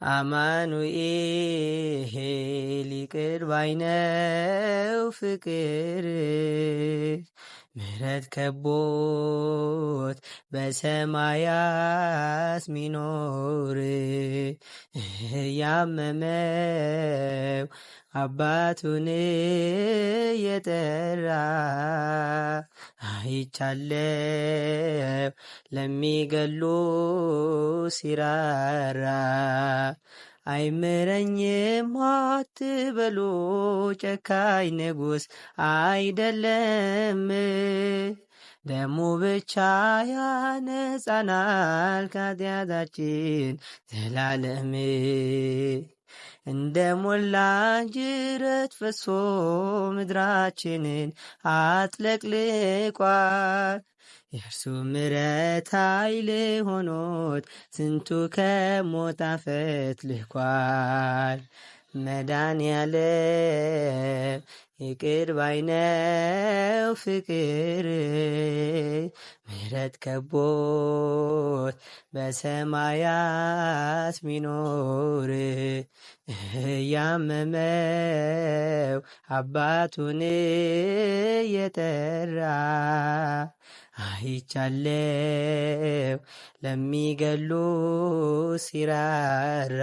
አማኑኤል ይቅር ባይ ነው ፍቅር ምሕረት ከቦት በሰማያት ሚኖር ያመመው አባቱን የጠራ አይቻለው ለሚገሉ ሲራራ አይምረኝም አትበሉ ጨካኝ ንጉሥ አይደለም ደሙ ብቻ ያነጻናል ከኃጢአታችን ዘላለም እንደ ሞላ ጅረት ፈሶ ምድራችንን አጥለቅልቋል የእርሱ ምሕረት ኃይል ሆኖት ስንቱ ከሞት አፈትልቋል መድኃኔዓለም ይቅር ባይ ነው ፍቅር ምሕረት ከቦት በሰማያት ሚኖር ያመመው አባቱን የጠራ አይቻለው ለሚገሉ ሲራራ